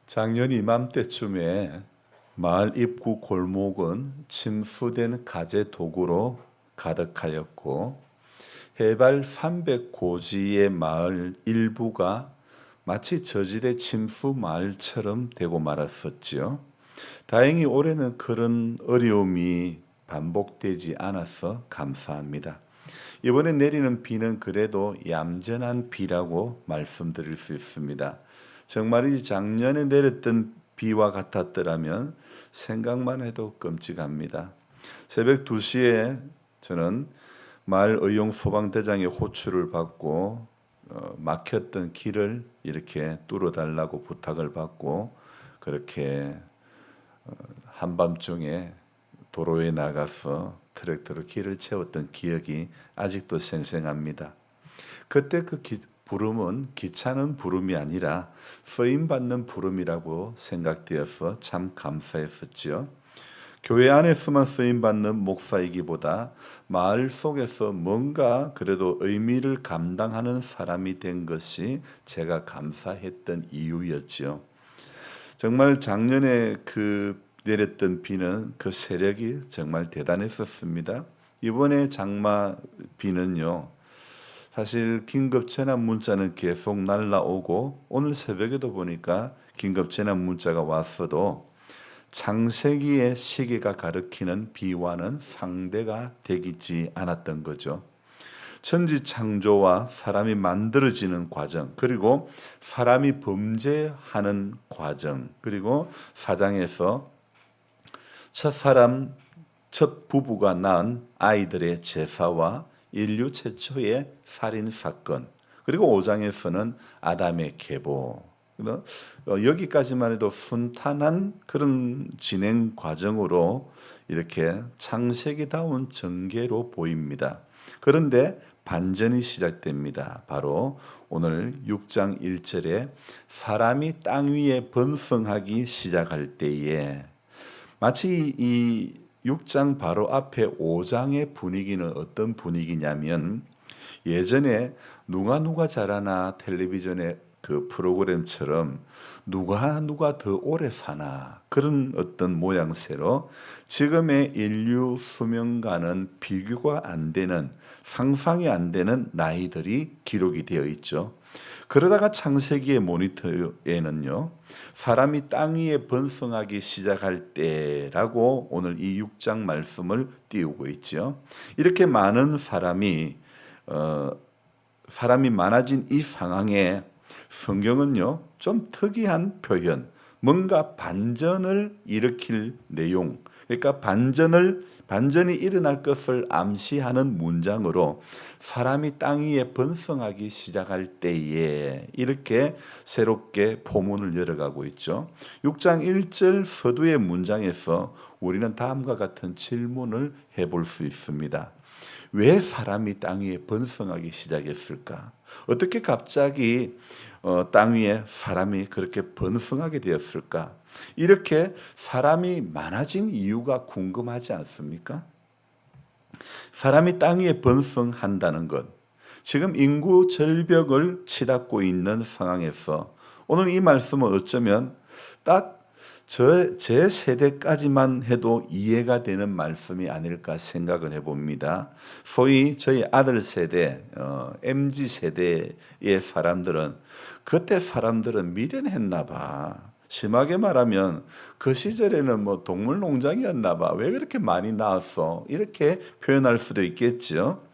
작년 이맘때쯤에 마을 입구 골목은 침수된 가재 도구로 가득하였고 해발 300고지의 마을 일부가 마치 저지대 침수 마을처럼 되고 말았었지요. 다행히 올해는 그런 어려움이 반복되지 않아서 감사합니다. 이번에 내리는 비는 그래도 얌전한 비라고 말씀드릴 수 있습니다. 정말이지 작년에 내렸던 비와 같았더라면 생각만 해도 끔찍합니다. 새벽 2시에 저는 마을 의용 소방대장의 호출을 받고 막혔던 길을 이렇게 뚫어달라고 부탁을 받고 그렇게 한밤중에 도로에 나가서 트랙터로 길을 채웠던 기억이 아직도 생생합니다. 그때 그 부름은 귀찮은 부름이 아니라 쓰임받는 부름이라고 생각되어서 참 감사했었지요. 교회 안에서만 쓰임받는 목사이기보다 마을 속에서 뭔가 그래도 의미를 감당하는 사람이 된 것이 제가 감사했던 이유였지요. 정말 작년에 내렸던 비는 그 세력이 정말 대단했었습니다. 이번에 장마 비는요, 사실 긴급 재난 문자는 계속 날라오고 오늘 새벽에도 보니까 긴급 재난 문자가 왔어도 창세기의 시계가 가리키는 비와는 상대가 되지 않았던 거죠. 천지 창조와 사람이 만들어지는 과정, 그리고 사람이 범죄하는 과정, 그리고 사장에서 첫 부부가 낳은 아이들의 제사와 인류 최초의 살인 사건, 그리고 5장에서는 아담의 계보. 여기까지만 해도 순탄한 그런 진행 과정으로 이렇게 창세기다운 전개로 보입니다. 그런데 반전이 시작됩니다. 바로 오늘 6장 1절에 사람이 땅 위에 번성하기 시작할 때에 마치 이 6장 바로 앞에 5장의 분위기는 어떤 분위기냐면 예전에 누가 잘하나 텔레비전의 그 프로그램처럼 누가 더 오래 사나 그런 어떤 모양새로 지금의 인류 수명과는 비교가 안 되는 상상이 안 되는 나이들이 기록이 되어 있죠. 그러다가 창세기의 모니터에는요, 사람이 땅 위에 번성하기 시작할 때라고 오늘 이 6장 말씀을 띄우고 있죠. 이렇게 많은 사람이 많아진 이 상황에 성경은요, 좀 특이한 표현, 뭔가 반전을 일으킬 내용, 그러니까 반전이 일어날 것을 암시하는 문장으로 사람이 땅 위에 번성하기 시작할 때에 이렇게 새롭게 포문을 열어가고 있죠. 6장 1절 서두의 문장에서 우리는 다음과 같은 질문을 해볼 수 있습니다. 왜 사람이 땅 위에 번성하기 시작했을까? 어떻게 갑자기 땅 위에 사람이 그렇게 번성하게 되었을까? 이렇게 사람이 많아진 이유가 궁금하지 않습니까? 사람이 땅 위에 번성한다는 것, 지금 인구 절벽을 치닫고 있는 상황에서 오늘 이 말씀은 어쩌면 딱 제 세대까지만 해도 이해가 되는 말씀이 아닐까 생각을 해봅니다. 소위 저희 아들 세대, MZ 세대의 사람들은 그때 사람들은 미련했나 봐. 심하게 말하면 그 시절에는 뭐 동물 농장이었나 봐. 왜 그렇게 많이 나왔어? 이렇게 표현할 수도 있겠죠.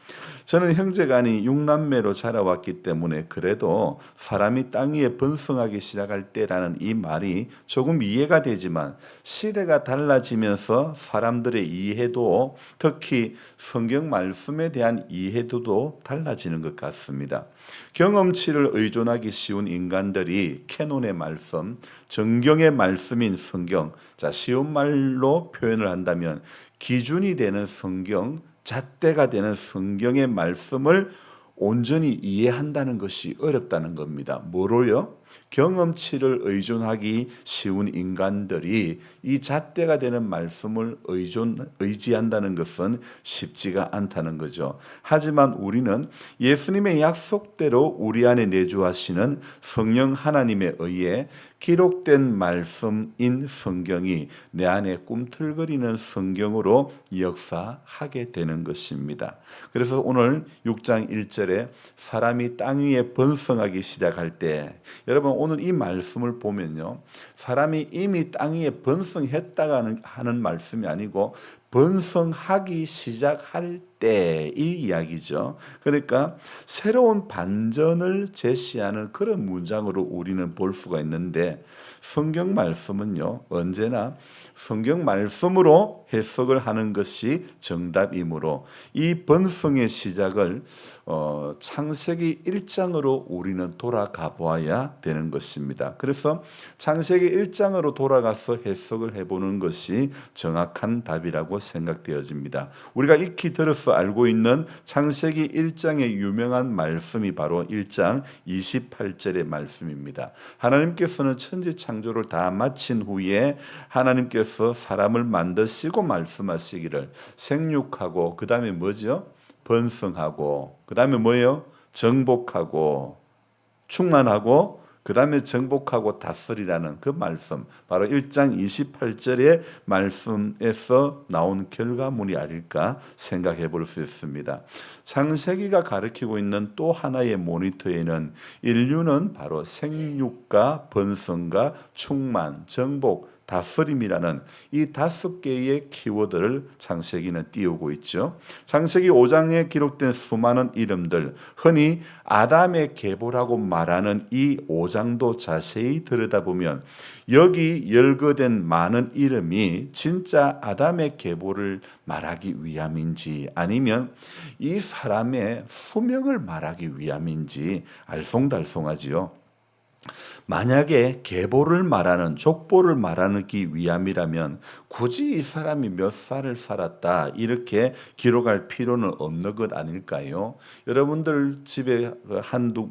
저는 형제간이 6남매로 자라왔기 때문에 그래도 사람이 땅 위에 번성하기 시작할 때라는 이 말이 조금 이해가 되지만 시대가 달라지면서 사람들의 이해도 특히 성경 말씀에 대한 이해도도 달라지는 것 같습니다. 경험치를 의존하기 쉬운 인간들이 캐논의 말씀, 정경의 말씀인 성경, 쉬운 말로 표현을 한다면 기준이 되는 성경, 잣대가 되는 성경의 말씀을 온전히 이해한다는 것이 어렵다는 겁니다. 뭐로요? 경험치를 의존하기 쉬운 인간들이 이 잣대가 되는 말씀을 의지한다는 것은 쉽지가 않다는 거죠. 하지만 우리는 예수님의 약속대로 우리 안에 내주하시는 성령 하나님에 의해 기록된 말씀인 성경이 내 안에 꿈틀거리는 성경으로 역사하게 되는 것입니다. 그래서 오늘 6장 1절에 사람이 땅 위에 번성하기 시작할 때, 여러분 오늘 이 말씀을 보면요, 사람이 이미 땅 위에 번성했다가 하는 말씀이 아니고 번성하기 시작할 때 이 이야기죠. 그러니까 새로운 반전을 제시하는 그런 문장으로 우리는 볼 수가 있는데, 성경 말씀은요 언제나 성경 말씀으로 해석을 하는 것이 정답이므로 이 번성의 시작을 창세기 1장으로 우리는 돌아가 보아야 되는 것입니다. 그래서 창세기 1장으로 돌아가서 해석을 해보는 것이 정확한 답이라고 생각되어집니다. 우리가 익히 들어서 알고 있는 창세기 1장의 유명한 말씀이 바로 1장 28절의 말씀입니다. 하나님께서는 천지 창조를 다 마친 후에 하나님께서 사람을 만드시고 말씀하시기를 생육하고, 그 다음에 뭐죠? 번성하고, 그 다음에 뭐예요? 정복하고 충만하고, 그 다음에 정복하고 다스리라는 그 말씀, 바로 1장 28절의 말씀에서 나온 결과물이 아닐까 생각해 볼 수 있습니다. 창세기가 가리키고 있는 또 하나의 모니터에는 인류는 바로 생육과 번성과 충만, 정복, 다스림이라는 이 5개의 키워드를 창세기는 띄우고 있죠. 창세기 5장에 기록된 수많은 이름들, 흔히 아담의 계보라고 말하는 이 5장도 자세히 들여다보면 여기 열거된 많은 이름이 진짜 아담의 계보를 말하기 위함인지 아니면 이 사람의 수명을 말하기 위함인지 알쏭달쏭하지요. 만약에 계보를 말하는, 족보를 말하기 위함이라면 굳이 이 사람이 몇 살을 살았다 이렇게 기록할 필요는 없는 것 아닐까요? 여러분들 집에 한두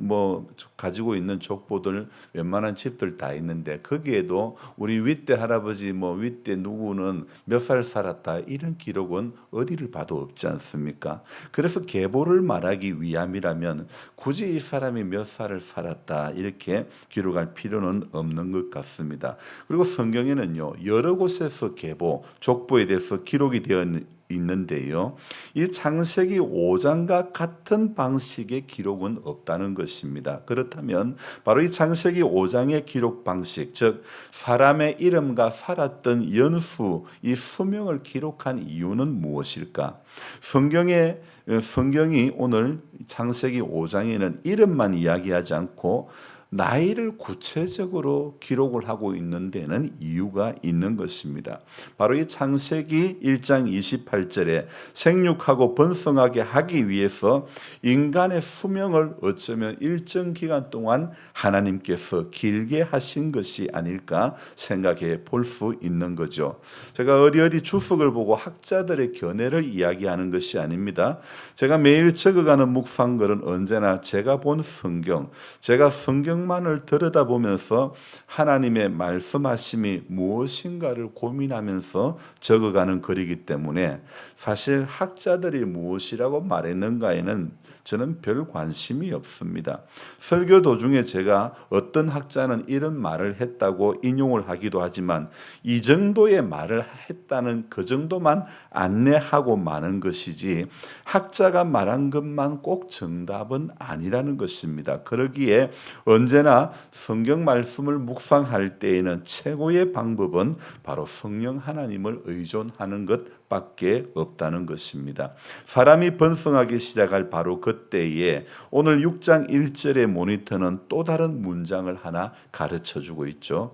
가지고 있는 족보들 웬만한 집들 다 있는데 거기에도 우리 윗대 할아버지 윗대 누구는 몇 살 살았다 이런 기록은 어디를 봐도 없지 않습니까? 그래서 계보를 말하기 위함이라면 굳이 이 사람이 몇 살을 살았다 이렇게 기록할 필요는 없는 것 같습니다. 그리고 성경에는요 여러 곳에서 계보, 족보에 대해서 기록이 되어 있는데요, 이 창세기 5장과 같은 방식의 기록은 없다는 것입니다. 그렇다면 바로 이 창세기 5장의 기록 방식, 즉 사람의 이름과 살았던 연수, 이 수명을 기록한 이유는 무엇일까? 성경이 오늘 창세기 5장에는 이름만 이야기하지 않고 나이를 구체적으로 기록을 하고 있는 데는 이유가 있는 것입니다. 바로 이 창세기 1장 28절에 생육하고 번성하게 하기 위해서 인간의 수명을 어쩌면 일정 기간 동안 하나님께서 길게 하신 것이 아닐까 생각해 볼 수 있는 거죠. 제가 어디 주석을 보고 학자들의 견해를 이야기하는 것이 아닙니다. 제가 매일 적어가는 묵상글은 언제나 제가 본 성경, 제가 성경만을 들여다보면서 하나님의 말씀하심이 무엇인가를 고민하면서 적어가는 글이기 때문에 사실 학자들이 무엇이라고 말했는가에는 저는 별 관심이 없습니다. 설교 도중에 제가 어떤 학자는 이런 말을 했다고 인용을 하기도 하지만 이 정도의 말을 했다는 그 정도만 안내하고 마는 것이지 학자가 말한 것만 꼭 정답은 아니라는 것입니다. 그러기에 언제나 성경 말씀을 묵상할 때에는 최고의 방법은 바로 성령 하나님을 의존하는 것밖에 없다는 것입니다. 사람이 번성하기 시작할 바로 그때에 오늘 6장 1절의 모니터는 또 다른 문장을 하나 가르치고 있죠.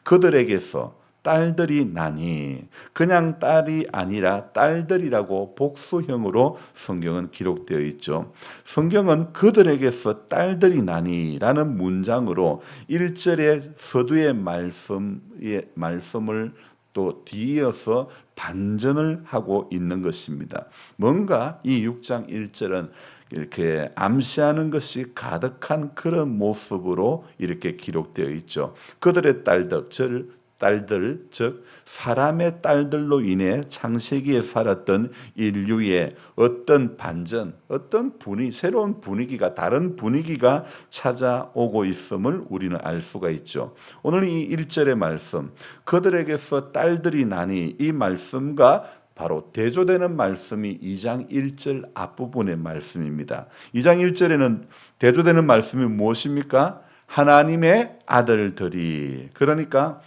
그들에게서 딸들이 나니, 그냥 딸이 아니라 딸들이라고 복수형으로 성경은 기록되어 있죠. 성경은 그들에게서 딸들이 나니라는 문장으로 1절의 서두의 말씀을 또 뒤이어서 반전을 하고 있는 것입니다. 뭔가 이 6장 1절은 이렇게 암시하는 것이 가득한 그런 모습으로 이렇게 기록되어 있죠. 그들의 딸들, 즉 사람의 딸들로 인해 창세기에 살았던 인류의 어떤 반전, 새로운 분위기가, 다른 분위기가 찾아오고 있음을 우리는 알 수가 있죠. 오늘 이 1절의 말씀, 그들에게서 딸들이 나니, 이 말씀과 바로 대조되는 말씀이 2장 1절 앞부분의 말씀입니다. 2장 1절에는 대조되는 말씀이 무엇입니까? 하나님의 아들들이. 그러니까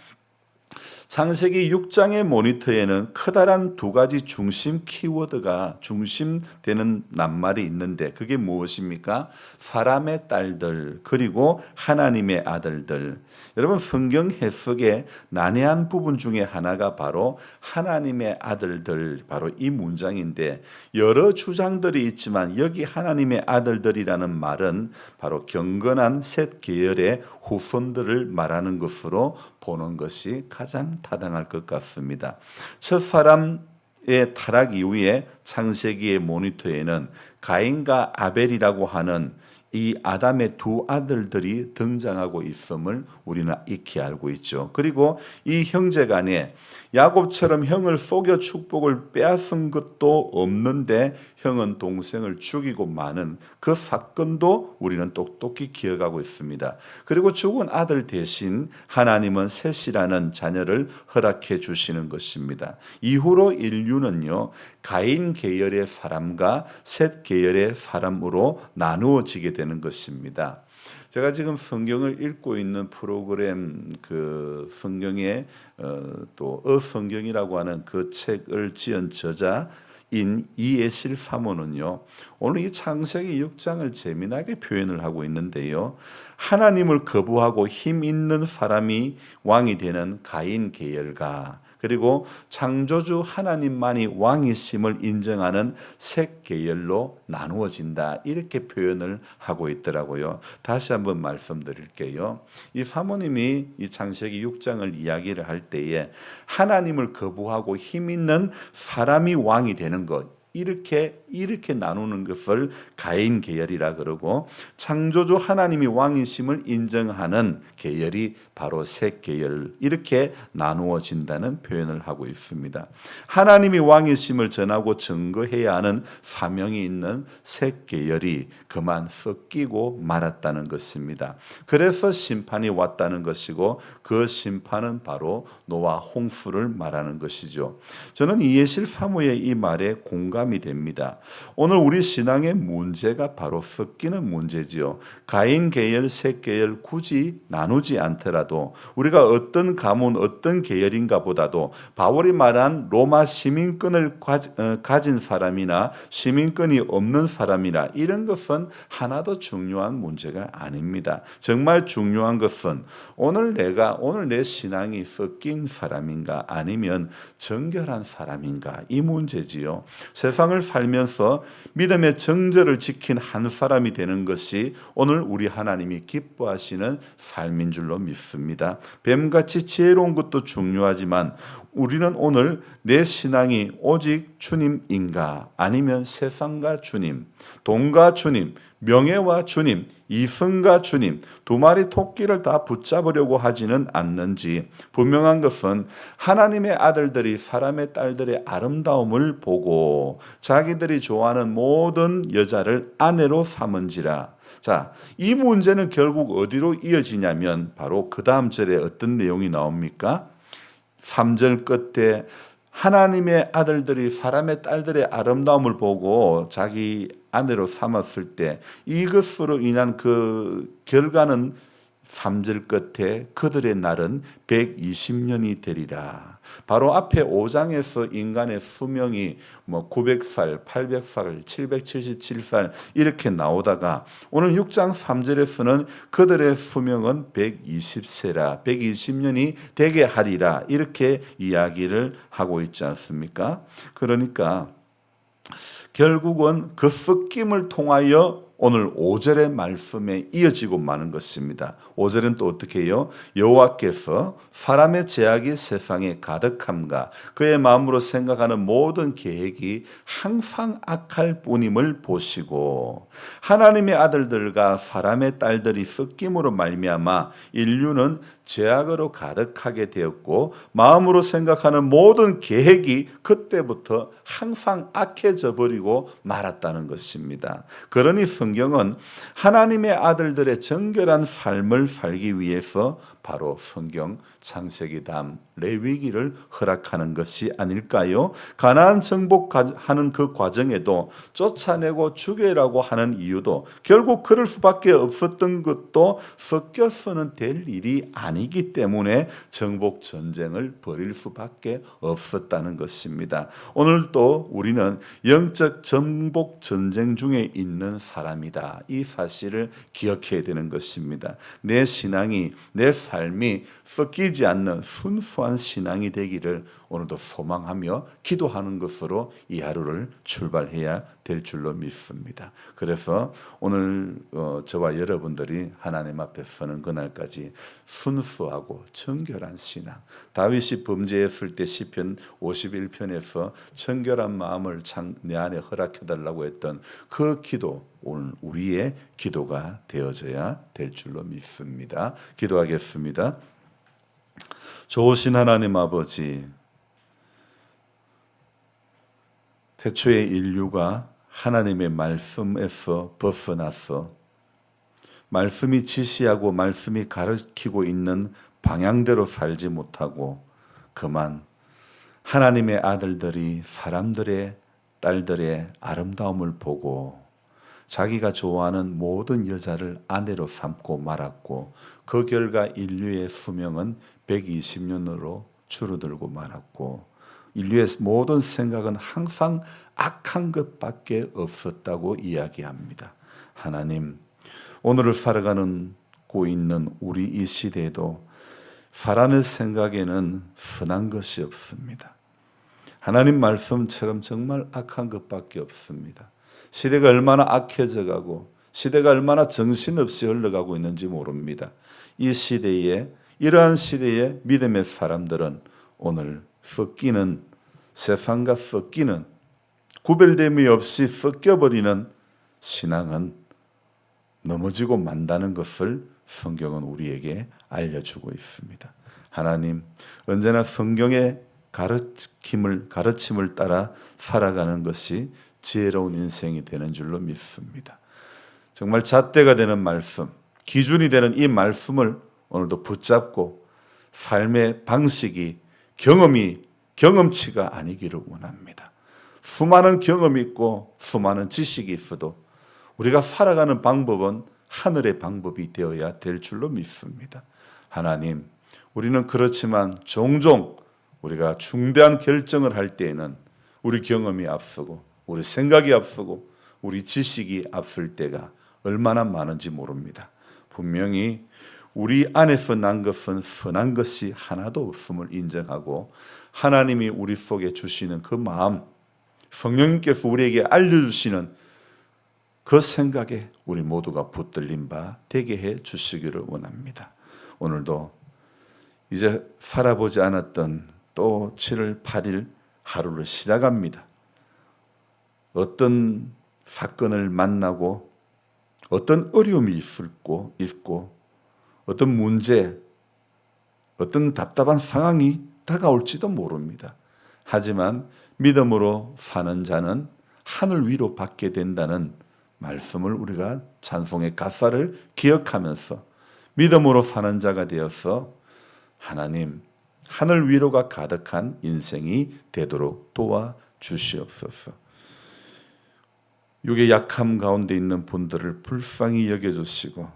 창세기 6장의 모니터에는 커다란 두 가지 중심 키워드가 중심되는 낱말이 있는데 그게 무엇입니까? 사람의 딸들 그리고 하나님의 아들들. 여러분 성경 해석의 난해한 부분 중에 하나가 바로 하나님의 아들들 바로 이 문장인데 여러 주장들이 있지만 여기 하나님의 아들들이라는 말은 바로 경건한 셋 계열의 후손들을 말하는 것으로 보는 것이 가장 타당할 것 같습니다. 첫 사람의 타락 이후에 창세기의 모니터에는 가인과 아벨이라고 하는 이 아담의 두 아들들이 등장하고 있음을 우리는 익히 알고 있죠. 그리고 이 형제 간에 야곱처럼 형을 속여 축복을 빼앗은 것도 없는데 형은 동생을 죽이고 마는 그 사건도 우리는 똑똑히 기억하고 있습니다. 그리고 죽은 아들 대신 하나님은 셋이라는 자녀를 허락해 주시는 것입니다. 이후로 인류는요, 가인 계열의 사람과 셋 계열의 사람으로 나누어지게 되는 것입니다. 제가 지금 성경을 읽고 있는 프로그램 그 성경의 또 성경이라고 하는 그 책을 지은 저자인 이예실 사모는요. 오늘 이 창세기 6장을 재미나게 표현을 하고 있는데요. 하나님을 거부하고 힘 있는 사람이 왕이 되는 가인 계열과 그리고 창조주 하나님만이 왕이심을 인정하는 셋 계열로 나누어진다. 이렇게 표현을 하고 있더라고요. 다시 한번 말씀드릴게요. 이 사모님이 이 창세기 6장을 이야기를 할 때에 하나님을 거부하고 힘 있는 사람이 왕이 되는 것 이렇게 나누는 것을 가인 계열이라 그러고 창조주 하나님이 왕이심을 인정하는 계열이 바로 셋 계열 이렇게 나누어진다는 표현을 하고 있습니다. 하나님이 왕이심을 전하고 증거해야 하는 사명이 있는 셋 계열이 그만 섞이고 말았다는 것입니다. 그래서 심판이 왔다는 것이고 그 심판은 바로 노아 홍수를 말하는 것이죠. 저는 이예실 사모의 이 말에 공감이 됩니다. 오늘 우리 신앙의 문제가 바로 섞이는 문제지요. 가인 계열, 셋 계열 굳이 나누지 않더라도 우리가 어떤 가문, 어떤 계열인가 보다도 바울이 말한 로마 시민권을 가진 사람이나 시민권이 없는 사람이나 이런 것은 하나도 중요한 문제가 아닙니다. 정말 중요한 것은 오늘 내 신앙이 섞인 사람인가 아니면 정결한 사람인가 이 문제지요. 세상을 살면서 믿음의 정절을 지킨 한 사람이 되는 것이 오늘 우리 하나님이 기뻐하시는 삶인 줄로 믿습니다. 뱀같이 지혜로운 것도 중요하지만 우리는 오늘 내 신앙이 오직 주님인가 아니면 세상과 주님, 돈과 주님, 명예와 주님, 이성과 주님 두 마리 토끼를 다 붙잡으려고 하지는 않는지 분명한 것은 하나님의 아들들이 사람의 딸들의 아름다움을 보고 자기들이 좋아하는 모든 여자를 아내로 삼은지라. 자, 이 문제는 결국 어디로 이어지냐면 바로 그 다음 절에 어떤 내용이 나옵니까? 3절 끝에 하나님의 아들들이 사람의 딸들의 아름다움을 보고 자기 아내로 삼았을 때 이것으로 인한 그 결과는 3절 끝에 그들의 날은 120년이 되리라. 바로 앞에 5장에서 인간의 수명이 900살, 800살, 777살 이렇게 나오다가 오늘 6장 3절에서는 그들의 수명은 120세라, 120년이 되게 하리라 이렇게 이야기를 하고 있지 않습니까? 그러니까 결국은 그 섞임을 통하여 오늘 5절의 말씀에 이어지고 마는 것입니다. 5절은 또 어떻게 해요? 여호와께서 사람의 죄악이 세상에 가득함과 그의 마음으로 생각하는 모든 계획이 항상 악할 뿐임을 보시고 하나님의 아들들과 사람의 딸들이 섞임으로 말미암아 인류는 죄악으로 가득하게 되었고 마음으로 생각하는 모든 계획이 그때부터 항상 악해져 버리고 말았다는 것입니다. 그러니 성경은 하나님의 아들들의 정결한 삶을 살기 위해서 바로 성경 창세기담 레위기를 허락하는 것이 아닐까요? 가나안 정복하는 그 과정에도 쫓아내고 죽여라고 하는 이유도 결국 그럴 수밖에 없었던 것도 섞여서는 될 일이 아니기 때문에 정복 전쟁을 벌일 수밖에 없었다는 것입니다. 오늘도 우리는 영적 정복 전쟁 중에 있는 사람이다. 이 사실을 기억해야 되는 것입니다. 내 신앙이 내 삶이 섞이지 않는 순수한 신앙이 되기를 오늘도 소망하며 기도하는 것으로 이 하루를 출발해야 될 줄로 믿습니다. 그래서 오늘 저와 여러분들이 하나님 앞에 서는 그날까지 순수하고 정결한 신앙, 다윗이 범죄했을 때 시편 51편에서 정결한 마음을 내 안에 허락해달라고 했던 그 기도, 오늘 우리의 기도가 되어져야 될 줄로 믿습니다. 기도하겠습니다. 좋으신 하나님 아버지, 태초에 인류가 하나님의 말씀에서 벗어나서 말씀이 지시하고 말씀이 가르치고 있는 방향대로 살지 못하고 그만 하나님의 아들들이 사람들의 딸들의 아름다움을 보고 자기가 좋아하는 모든 여자를 아내로 삼고 말았고 그 결과 인류의 수명은 120년으로 줄어들고 말았고 인류의 모든 생각은 항상 악한 것밖에 없었다고 이야기합니다. 하나님, 오늘을 살아가고 있는 우리 이 시대에도 사람의 생각에는 선한 것이 없습니다. 하나님 말씀처럼 정말 악한 것밖에 없습니다. 시대가 얼마나 악해져 가고 시대가 얼마나 정신없이 흘러가고 있는지 모릅니다. 이 시대에 이러한 시대의 믿음의 사람들은 오늘 섞이는 세상과 섞이는 구별됨이 없이 섞여버리는 신앙은 넘어지고 만다는 것을 성경은 우리에게 알려주고 있습니다. 하나님, 언제나 성경의 가르침을 따라 살아가는 것이 지혜로운 인생이 되는 줄로 믿습니다. 정말 잣대가 되는 말씀, 기준이 되는 이 말씀을 오늘도 붙잡고 삶의 방식이 경험치가 아니기를 원합니다. 수많은 경험이 있고 수많은 지식이 있어도 우리가 살아가는 방법은 하늘의 방법이 되어야 될 줄로 믿습니다. 하나님, 우리는 그렇지만 종종 우리가 중대한 결정을 할 때에는 우리 경험이 앞서고 우리 생각이 앞서고 우리 지식이 앞설 때가 얼마나 많은지 모릅니다. 분명히 우리 안에서 난 것은 선한 것이 하나도 없음을 인정하고 하나님이 우리 속에 주시는 그 마음, 성령님께서 우리에게 알려주시는 그 생각에 우리 모두가 붙들린 바 되게 해 주시기를 원합니다. 오늘도 이제 살아보지 않았던 또 7월 8일 하루를 시작합니다. 어떤 사건을 만나고 어떤 어려움이 있고 어떤 문제, 어떤 답답한 상황이 다가올지도 모릅니다. 하지만 믿음으로 사는 자는 하늘 위로 받게 된다는 말씀을 우리가 찬송의 가사를 기억하면서 믿음으로 사는 자가 되어서 하나님, 하늘 위로가 가득한 인생이 되도록 도와주시옵소서. 육의 약함 가운데 있는 분들을 불쌍히 여겨주시고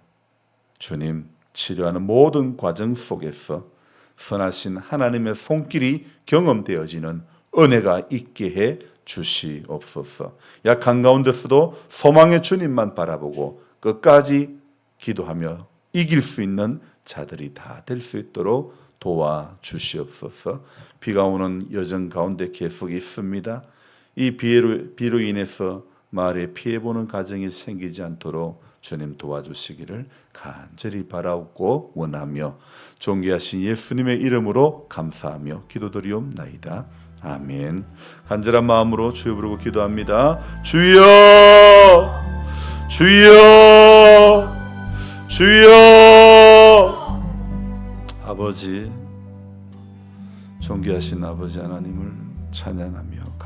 주님, 치료하는 모든 과정 속에서 선하신 하나님의 손길이 경험되어지는 은혜가 있게 해 주시옵소서. 약한 가운데서도 소망의 주님만 바라보고 끝까지 기도하며 이길 수 있는 자들이 다 될 수 있도록 도와주시옵소서. 비가 오는 여정 가운데 계속 있습니다. 이 비로 인해서 말에 피해보는 가정이 생기지 않도록 주님 도와주시기를 간절히 바라옵고 원하며 존귀하신 예수님의 이름으로 감사하며 기도드리옵나이다. 아멘. 간절한 마음으로 주여 부르고 기도합니다. 주여, 주여, 주여. 아버지, 존귀하신 아버지 하나님을 찬양하며